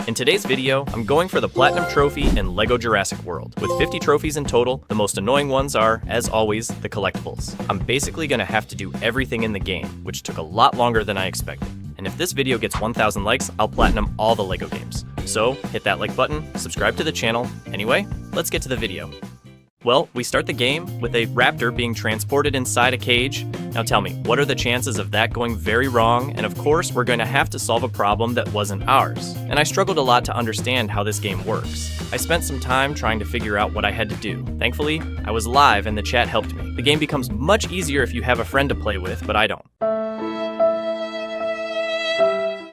In today's video, I'm going for the Platinum Trophy in LEGO Jurassic World. With 50 trophies in total, the most annoying ones are, as always, the collectibles. I'm basically gonna have to do everything in the game, which took a lot longer than I expected. And if this video gets 1,000 likes, I'll platinum all the LEGO games. So, hit that like button, subscribe to the channel. Anyway, let's get to the video. Well, we start the game with a raptor being transported inside a cage. Now tell me, what are the chances of that going very wrong? And of course, we're going to have to solve a problem that wasn't ours. And I struggled a lot to understand how this game works. I spent some time trying to figure out what I had to do. Thankfully, I was live and the chat helped me. The game becomes much easier if you have a friend to play with, but I don't.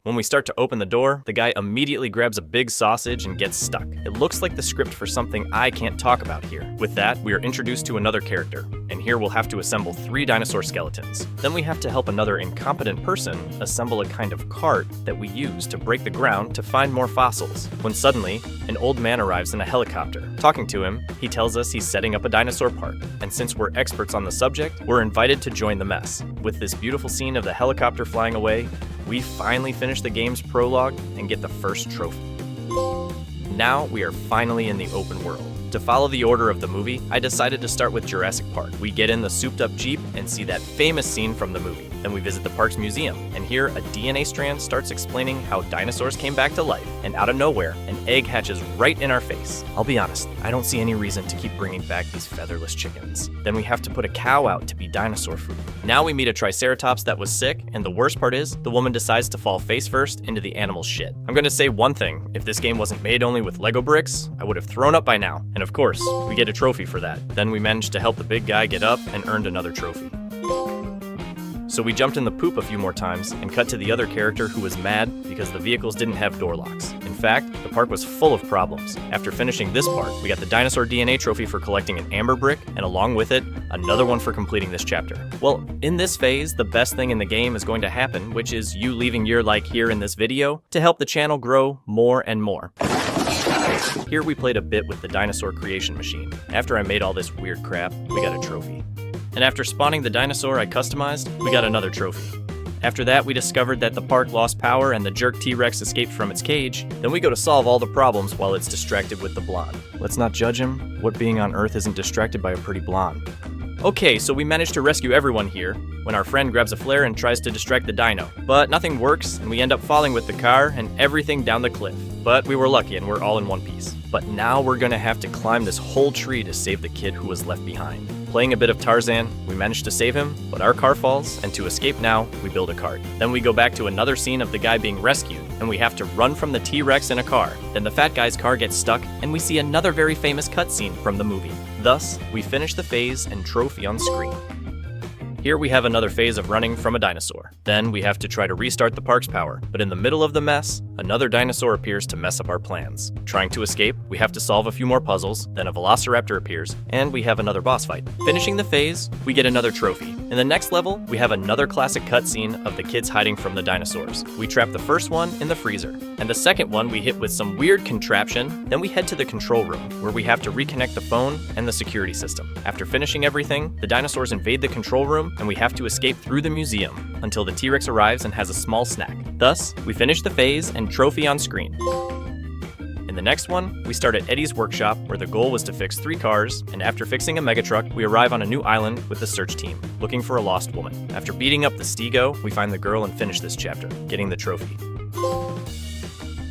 When we start to open the door, the guy immediately grabs a big sausage and gets stuck. It looks like the script for something I can't talk about here. With that, we are introduced to another character, and here we'll have to assemble 3 dinosaur skeletons. Then we have to help another incompetent person assemble a kind of cart that we use to break the ground to find more fossils. When suddenly, an old man arrives in a helicopter. Talking to him, he tells us he's setting up a dinosaur park, and since we're experts on the subject, we're invited to join the mess. With this beautiful scene of the helicopter flying away, we finally finish the game's prologue and get the first trophy. Now we are finally in the open world. To follow the order of the movie, I decided to start with Jurassic Park. We get in the souped-up Jeep and see that famous scene from the movie. Then we visit the park's museum, and here a DNA strand starts explaining how dinosaurs came back to life, and out of nowhere, an egg hatches right in our face. I'll be honest, I don't see any reason to keep bringing back these featherless chickens. Then we have to put a cow out to be dinosaur food. Now we meet a triceratops that was sick, and the worst part is, the woman decides to fall face first into the animal's shit. I'm gonna say one thing, if this game wasn't made only with Lego bricks, I would have thrown up by now. And of course, we get a trophy for that. Then we managed to help the big guy get up and earned another trophy. So we jumped in the poop a few more times and cut to the other character who was mad because the vehicles didn't have door locks. In fact, the park was full of problems. After finishing this part, we got the dinosaur DNA trophy for collecting an amber brick, and along with it, another one for completing this chapter. Well, in this phase, the best thing in the game is going to happen, which is you leaving your like here in this video to help the channel grow more and more. Here we played a bit with the dinosaur creation machine. After I made all this weird crap, we got a trophy. And after spawning the dinosaur I customized, we got another trophy. After that, we discovered that the park lost power and the jerk T-Rex escaped from its cage. Then we go to solve all the problems while it's distracted with the blonde. Let's not judge him. What being on Earth isn't distracted by a pretty blonde? Okay, so we managed to rescue everyone here, when our friend grabs a flare and tries to distract the dino. But nothing works, and we end up falling with the car and everything down the cliff. But we were lucky and we're all in one piece. But now we're gonna have to climb this whole tree to save the kid who was left behind. Playing a bit of Tarzan, we managed to save him, but our car falls, and to escape now, we build a cart. Then we go back to another scene of the guy being rescued, and we have to run from the T-Rex in a car. Then the fat guy's car gets stuck, and we see another very famous cutscene from the movie. Thus, we finish the phase and trophy on screen. Here we have another phase of running from a dinosaur. Then we have to try to restart the park's power, but in the middle of the mess, another dinosaur appears to mess up our plans. Trying to escape, we have to solve a few more puzzles, then a velociraptor appears, and we have another boss fight. Finishing the phase, we get another trophy. In the next level, we have another classic cutscene of the kids hiding from the dinosaurs. We trap the first one in the freezer, and the second one we hit with some weird contraption. Then we head to the control room, where we have to reconnect the phone and the security system. After finishing everything, the dinosaurs invade the control room, and we have to escape through the museum until the T-Rex arrives and has a small snack. Thus, we finish the phase and trophy on screen. In the next one, we start at Eddie's workshop, where the goal was to fix 3 cars, and after fixing a megatruck, we arrive on a new island with the search team, looking for a lost woman. After beating up the Stego, we find the girl and finish this chapter, getting the trophy.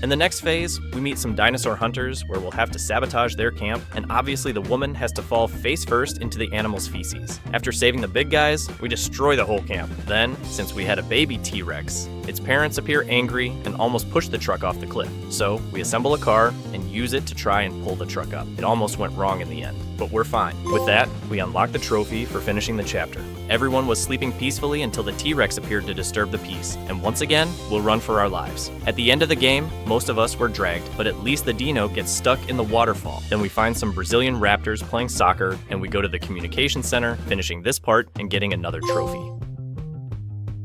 In the next phase, we meet some dinosaur hunters where we'll have to sabotage their camp, and obviously the woman has to fall face first into the animal's feces. After saving the big guys, we destroy the whole camp. Then, since we had a baby T-Rex, its parents appear angry and almost push the truck off the cliff. So, we assemble a car and use it to try and pull the truck up. It almost went wrong in the end, but we're fine. With that, we unlock the trophy for finishing the chapter. Everyone was sleeping peacefully until the T-Rex appeared to disturb the peace, and once again, we'll run for our lives. At the end of the game, most of us were dragged, but at least the dino gets stuck in the waterfall. Then we find some Brazilian raptors playing soccer, and we go to the communication center, finishing this part and getting another trophy.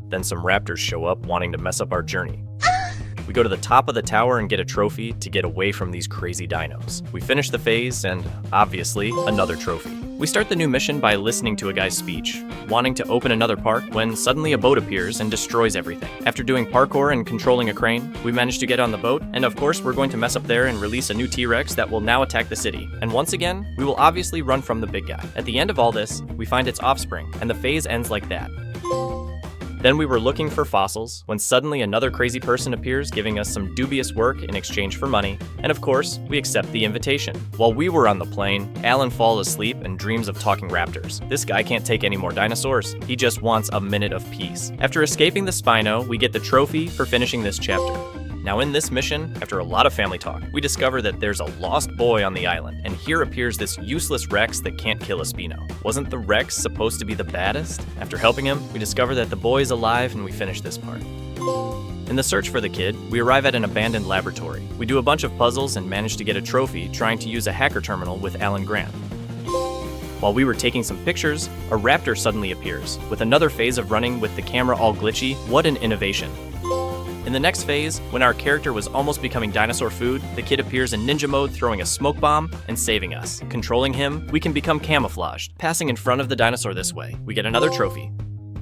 Then some raptors show up wanting to mess up our journey. We go to the top of the tower and get a trophy to get away from these crazy dinos. We finish the phase and, obviously, another trophy. We start the new mission by listening to a guy's speech, wanting to open another park when suddenly a boat appears and destroys everything. After doing parkour and controlling a crane, we manage to get on the boat, and of course we're going to mess up there and release a new T-Rex that will now attack the city. And once again, we will obviously run from the big guy. At the end of all this, we find its offspring, and the phase ends like that. Then we were looking for fossils when suddenly another crazy person appears giving us some dubious work in exchange for money, and of course, we accept the invitation. While we were on the plane, Alan falls asleep and dreams of talking raptors. This guy can't take any more dinosaurs. He just wants a minute of peace. After escaping the Spino, we get the trophy for finishing this chapter. Now in this mission, after a lot of family talk, we discover that there's a lost boy on the island, and here appears this useless Rex that can't kill a Spino. Wasn't the Rex supposed to be the baddest? After helping him, we discover that the boy's alive and we finish this part. In the search for the kid, we arrive at an abandoned laboratory. We do a bunch of puzzles and manage to get a trophy trying to use a hacker terminal with Alan Grant. While we were taking some pictures, a raptor suddenly appears. With another phase of running with the camera all glitchy, what an innovation. In the next phase, when our character was almost becoming dinosaur food, the kid appears in ninja mode throwing a smoke bomb and saving us. Controlling him, we can become camouflaged, passing in front of the dinosaur this way. We get another trophy.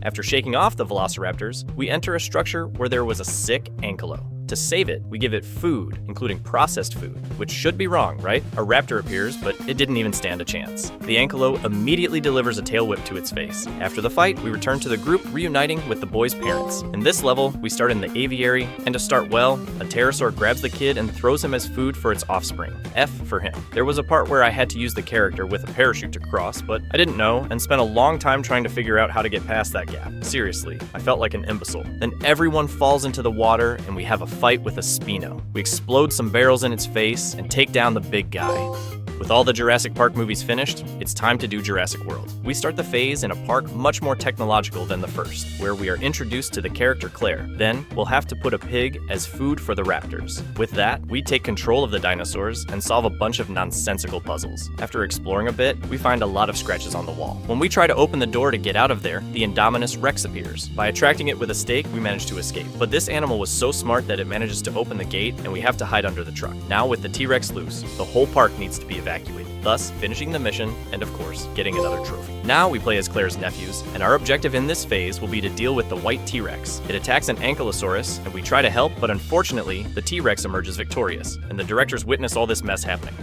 After shaking off the velociraptors, we enter a structure where there was a sick ankylo. To save it, we give it food, including processed food, which should be wrong, right? A raptor appears, but it didn't even stand a chance. The ankylo immediately delivers a tail whip to its face. After the fight, we return to the group, reuniting with the boy's parents. In this level, we start in the aviary, and to start well, a pterosaur grabs the kid and throws him as food for its offspring. F for him. There was a part where I had to use the character with a parachute to cross, but I didn't know, and spent a long time trying to figure out how to get past that gap. Seriously, I felt like an imbecile. Then everyone falls into the water, and we have a fight with a Spino. We explode some barrels in its face and take down the big guy. With all the Jurassic Park movies finished, it's time to do Jurassic World. We start the phase in a park much more technological than the first, where we are introduced to the character Claire. Then, we'll have to put a pig as food for the raptors. With that, we take control of the dinosaurs and solve a bunch of nonsensical puzzles. After exploring a bit, we find a lot of scratches on the wall. When we try to open the door to get out of there, the Indominus Rex appears. By attracting it with a stake, we manage to escape. But this animal was so smart that it manages to open the gate, and we have to hide under the truck. Now with the T-Rex loose, the whole park needs to be evacuated, thus finishing the mission and, of course, getting another trophy. Now we play as Claire's nephews, and our objective in this phase will be to deal with the white T-Rex. It attacks an ankylosaurus, and we try to help, but unfortunately, the T-Rex emerges victorious, and the directors witness all this mess happening.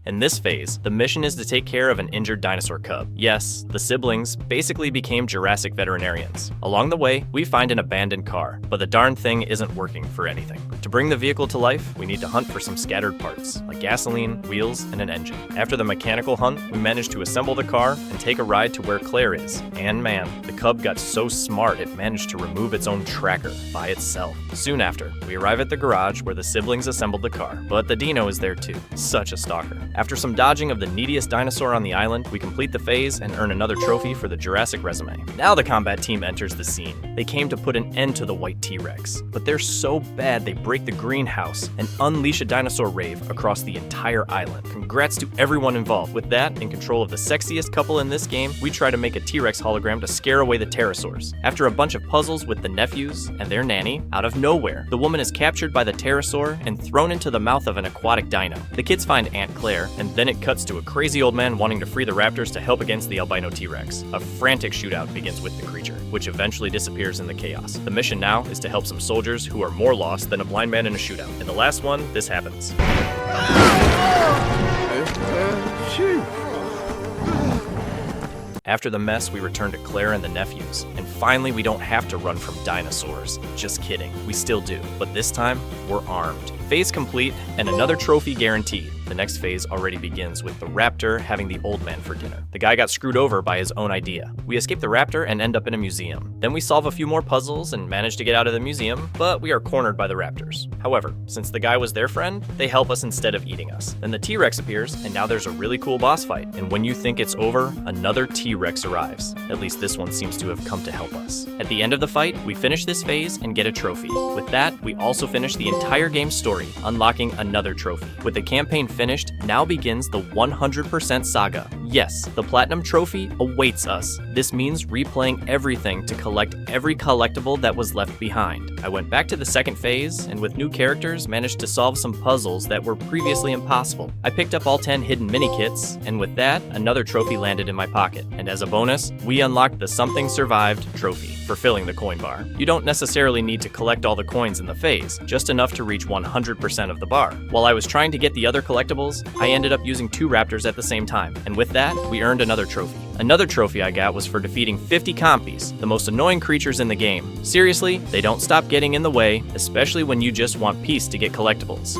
In this phase, the mission is to take care of an injured dinosaur cub. Yes, the siblings basically became Jurassic veterinarians. Along the way, we find an abandoned car, but the darn thing isn't working for anything. To bring the vehicle to life, we need to hunt for some scattered parts, like gasoline, wheels, and an engine. After the mechanical hunt, we manage to assemble the car and take a ride to where Claire is. And man, the cub got so smart it managed to remove its own tracker by itself. Soon after, we arrive at the garage where the siblings assembled the car, but the dino is there too. Such a stalker. After some dodging of the neediest dinosaur on the island, we complete the phase and earn another trophy for the Jurassic resume. Now the combat team enters the scene. They came to put an end to the white T-Rex, but they're so bad they break the greenhouse and unleash a dinosaur rave across the entire island. Congrats to everyone involved. With that, in control of the sexiest couple in this game, we try to make a T-Rex hologram to scare away the pterosaurs. After a bunch of puzzles with the nephews and their nanny, out of nowhere, the woman is captured by the pterosaur and thrown into the mouth of an aquatic dino. The kids find Aunt Claire, and then it cuts to a crazy old man wanting to free the raptors to help against the albino T-Rex. A frantic shootout begins with the creature, which eventually disappears in the chaos. The mission now is to help some soldiers who are more lost than a blind man in a shootout. In the last one, this happens. After the mess, we return to Claire and the nephews. And finally, we don't have to run from dinosaurs. Just kidding. We still do. But this time, we're armed. Phase complete, and another trophy guaranteed. The next phase already begins with the raptor having the old man for dinner. The guy got screwed over by his own idea. We escape the raptor and end up in a museum. Then we solve a few more puzzles and manage to get out of the museum, but we are cornered by the raptors. However, since the guy was their friend, they help us instead of eating us. Then the T-Rex appears, and now there's a really cool boss fight. And when you think it's over, another T-Rex arrives. At least this one seems to have come to help us. At the end of the fight, we finish this phase and get a trophy. With that, we also finish the entire game's story, unlocking another trophy. With the campaign finished, now begins the 100% saga. Yes, the Platinum Trophy awaits us. This means replaying everything to collect every collectible that was left behind. I went back to the second phase, and with new characters, managed to solve some puzzles that were previously impossible. I picked up all 10 hidden mini-kits, and with that, another trophy landed in my pocket. And as a bonus, we unlocked the Something Survived trophy for filling the coin bar. You don't necessarily need to collect all the coins in the phase, just enough to reach 100% of the bar. While I was trying to get the other collectibles, I ended up using 2 raptors at the same time, and with that, we earned another trophy. Another trophy I got was for defeating 50 compies, the most annoying creatures in the game. Seriously, they don't stop getting in the way, especially when you just want peace to get collectibles.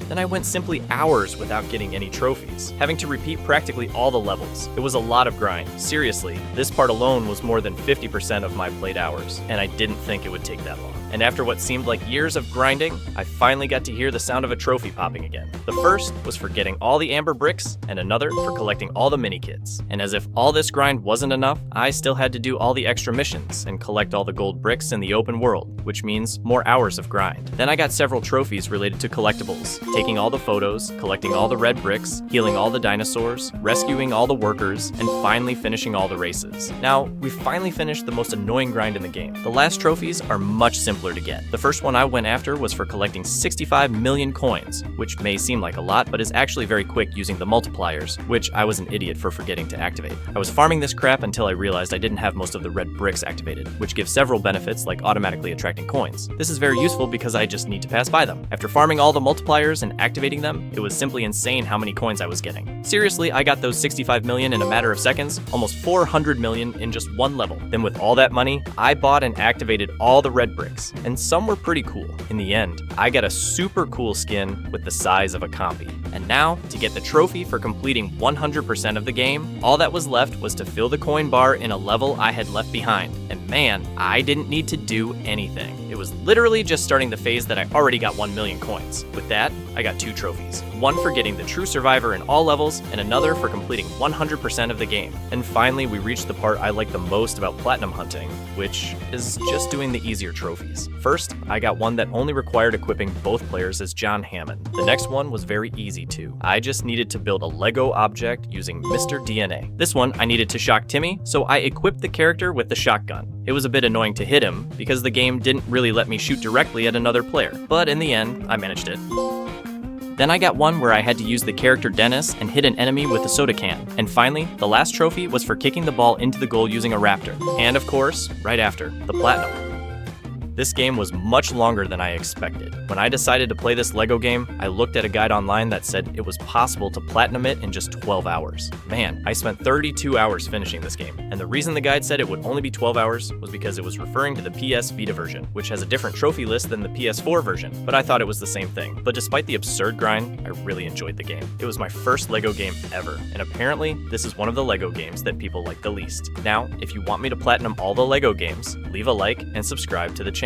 Then I went simply hours without getting any trophies, having to repeat practically all the levels. It was a lot of grind. Seriously, this part alone was more than 50% of my played hours, and I didn't think it would take that long. And after what seemed like years of grinding, I finally got to hear the sound of a trophy popping again. The first was for getting all the amber bricks, and another for collecting all the mini kits. And as if all this grind wasn't enough, I still had to do all the extra missions and collect all the gold bricks in the open world, which means more hours of grind. Then I got several trophies related to collectibles, taking all the photos, collecting all the red bricks, healing all the dinosaurs, rescuing all the workers, and finally finishing all the races. Now, we finally finished the most annoying grind in the game. The last trophies are much simpler to get. The first one I went after was for collecting 65 million coins, which may seem like a lot, but is actually very quick using the multipliers, which I was an idiot for forgetting to activate. I was farming this crap until I realized I didn't have most of the red bricks activated, which gives several benefits like automatically attracting coins. This is very useful because I just need to pass by them. After farming all the multipliers and activating them, it was simply insane how many coins I was getting. Seriously, I got those 65 million in a matter of seconds, almost 400 million in just one level. Then with all that money, I bought and activated all the red bricks, and some were pretty cool. In the end, I got a super cool skin with the size of a compy. And now, to get the trophy for completing 100% of the game, all that was left was to fill the coin bar in a level I had left behind. And man, I didn't need to do anything. It was literally just starting the phase that I already got 1 million coins. With that, I got 2 trophies. One for getting the true survivor in all levels, and another for completing 100% of the game. And finally, we reached the part I like the most about platinum hunting, which is just doing the easier trophies. First, I got one that only required equipping both players as John Hammond. The next one was very easy too. I just needed to build a Lego object using Mr. DNA. This one I needed to shock Timmy, so I equipped the character with the shotgun. It was a bit annoying to hit him, because the game didn't really let me shoot directly at another player, but in the end, I managed it. Then I got one where I had to use the character Dennis and hit an enemy with a soda can. And finally, the last trophy was for kicking the ball into the goal using a raptor. And of course, right after, the platinum. This game was much longer than I expected. When I decided to play this LEGO game, I looked at a guide online that said it was possible to platinum it in just 12 hours. Man, I spent 32 hours finishing this game, and the reason the guide said it would only be 12 hours was because it was referring to the PS Vita version, which has a different trophy list than the PS4 version, but I thought it was the same thing. But despite the absurd grind, I really enjoyed the game. It was my first LEGO game ever, and apparently, this is one of the LEGO games that people like the least. Now, if you want me to platinum all the LEGO games, leave a like and subscribe to the channel.